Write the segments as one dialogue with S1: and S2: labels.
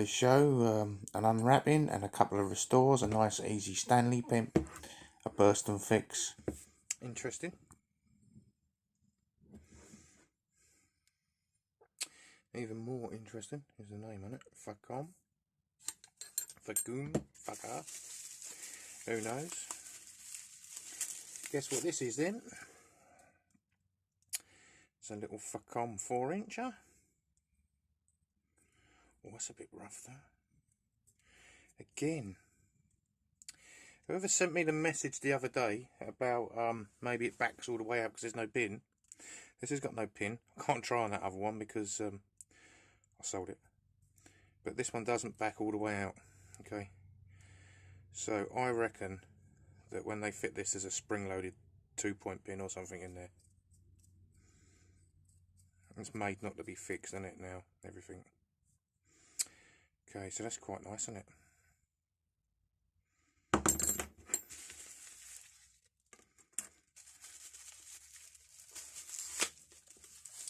S1: Today's show, an unwrapping and a couple of restores, a nice easy Stanley pen, a Burston fix. Interesting. Even more interesting is the name on it, FACOM. FACOM, who knows? Guess what this is then? It's a little FACOM 4-incher. Oh, that's a bit rough though. Again, whoever sent me the message the other day about maybe it backs all the way out because there's no pin. This has got no pin. I can't try on that other one because I sold it. But this one doesn't back all the way out. Okay. So I reckon that when they fit this, there's a spring-loaded 2-point pin or something in there. It's made not to be fixed, isn't it, now? Everything. Okay, so that's quite nice, isn't it?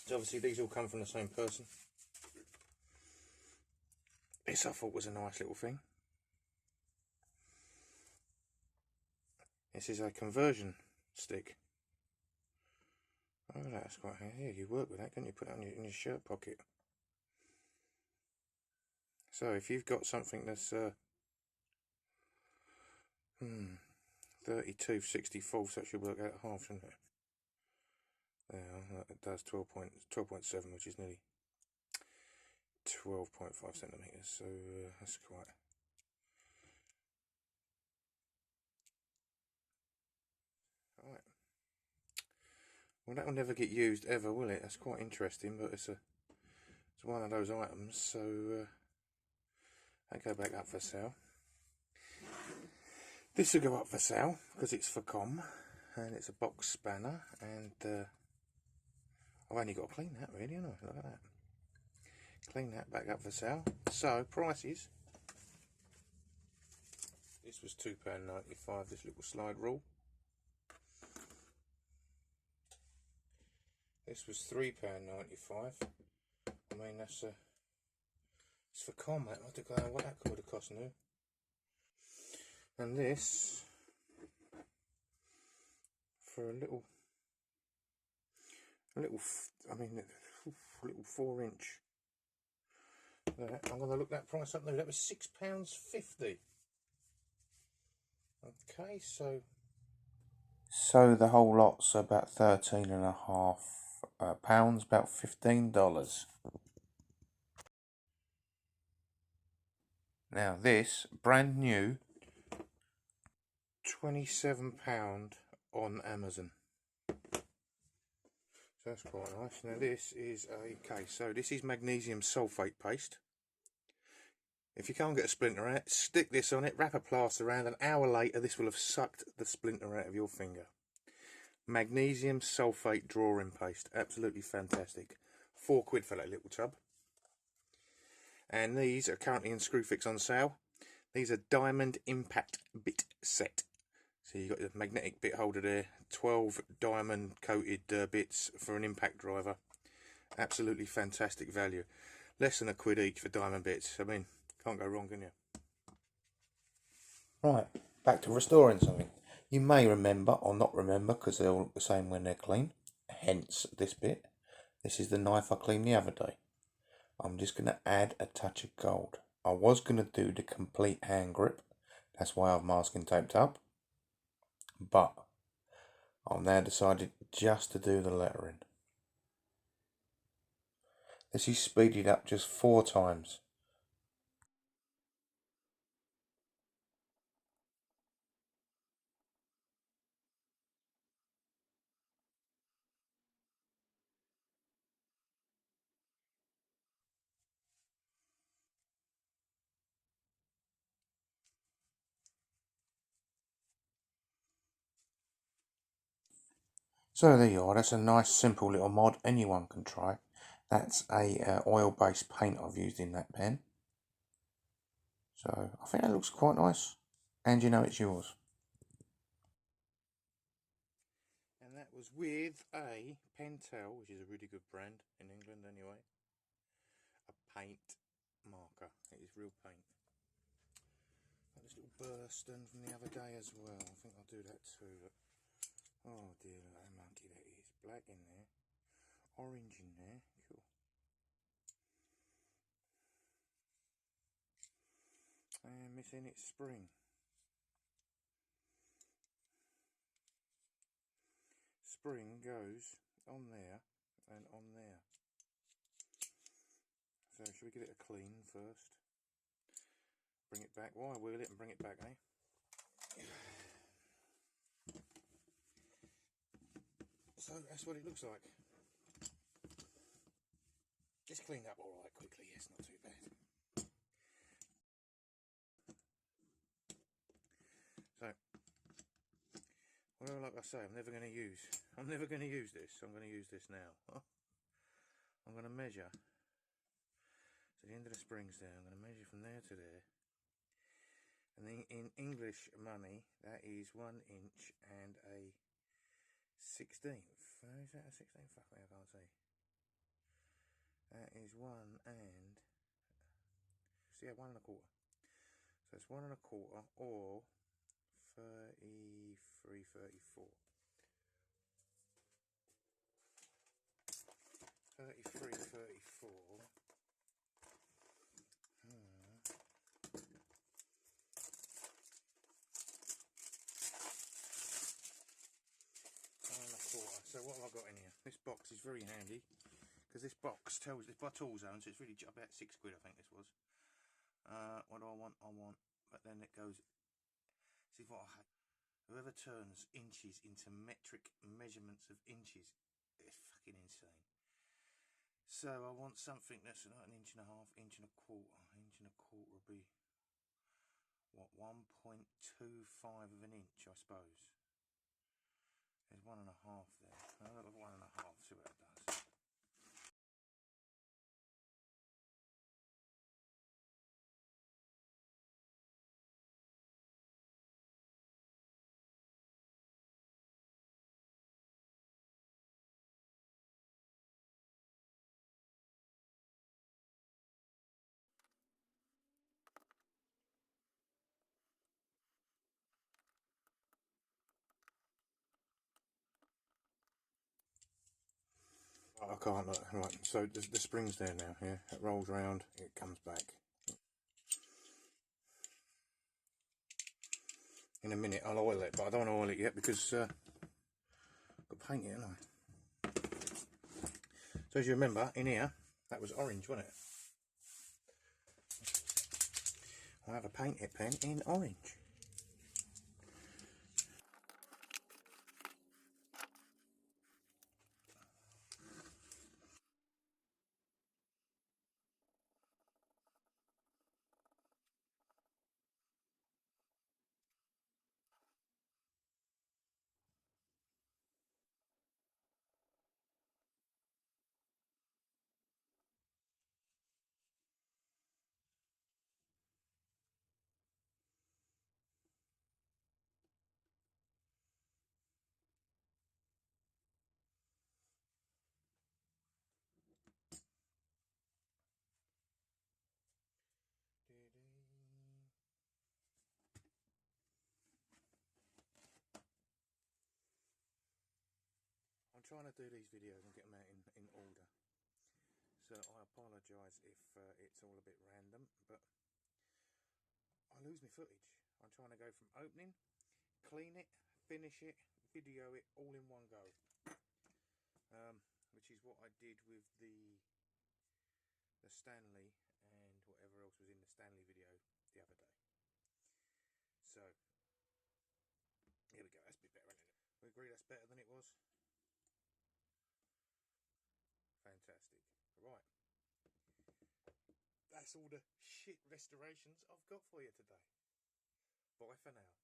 S1: So obviously these all come from the same person. This I thought was a nice little thing. This is a conversion stick. Oh, that's quite handy. Yeah, you work with that, can't you? Put it on in your shirt pocket. So if you've got something that's 32/64, that should work out half, shouldn't it? Yeah, it does 12.7, which is nearly 12.5 centimeters. So that's quite. All right. Well, that will never get used ever, will it? That's quite interesting, but it's one of those items. So they go back up for sale. This will go up for sale because it's FACOM and it's a box spanner, and I've only got to clean that really, haven't I? Look at that. Clean that back up for sale. So prices. This was £2.95. This little slide rule. This was £3.95. I mean, that's it's FACOM. I have to go what that would have cost new. And this for a little, I mean, a little 4-inch. I'm going to look that price up now. That was £6.50. Okay, so the whole lot's about £13.5, about $15. Now this brand new, £27 on Amazon. So that's quite nice. Now this is so this is magnesium sulfate paste. If you can't get a splinter out, stick this on it, wrap a plaster around. An hour later, this will have sucked the splinter out of your finger. Magnesium sulfate drawing paste, absolutely fantastic. £4 for that little tub. And these are currently in Screwfix on sale. These are diamond impact bit set. So you've got the magnetic bit holder there, 12 diamond coated bits for an impact driver. Absolutely fantastic value. Less than £1 each for diamond bits. I mean, can't go wrong, can you? Right, back to restoring something. You may remember or not remember because they're all look the same when they're clean. Hence this bit. This is the knife I cleaned the other day. I'm just going to add a touch of gold. I was going to do the complete hand grip. That's why I've masking taped up. But I've now decided just to do the lettering. This is speeded up just 4 times. So there you are. That's a nice simple little mod anyone can try. That's a oil-based paint I've used in that pen. So I think that looks quite nice, and you know it's yours. And that was with a Pentel, which is a really good brand in England anyway. A paint marker. It is real paint. Got this little Burston from the other day as well. I think I'll do that too. Look. Oh dear, look at that monkey that is. Black in there, orange in there. Cool. And missing its spring. Spring goes on there and on there. So should we give it a clean first? Bring it back. Wire wheel it and bring it back, eh? So that's what it looks like. Just cleaned up all right quickly. Yes, not too bad. So, well, like I say, I'm never going to use this. I'm going to use this now. I'm going to measure. So the end of the spring's there. I'm going to measure from there to there. And then in English money, that is 1 inch and a 16th. Is that a 16th? Fuck me, I can't see. That is 1 and... So yeah, 1 1/4. So it's 1 1/4 or 33, 34. 33, 34. So what have I got in here? This box is very handy because this box tells it's by tool zone, so it's really about £6 I think this was. What do I want? But then it goes. See what I had. Whoever turns inches into metric measurements of inches is fucking insane. So I want something that's like 1.5 inches, 1 1/4 inches. 1 1/4 would be what, 1.25 of an inch, I suppose. There's 1 1/2 there. I'll look at 1 1/2, see what it does. I can't look. Right, so the spring's there now. Yeah, it rolls round, it comes back. In a minute, I'll oil it, but I don't want to oil it yet because I've got to paint it, haven't I? So as you remember, in here, that was orange, wasn't it? I have a paint it pen in orange. I'm trying to do these videos and get them out in order. So I apologise if it's all a bit random, but I lose my footage. I'm trying to go from opening, clean it, finish it, video it all in one go. Which is what I did with the Stanley and whatever else was in the Stanley video the other day. So here we go. That's a bit better, isn't it? We agree that's better than it was. Fantastic. Right. That's all the shit restorations I've got for you today. Bye for now.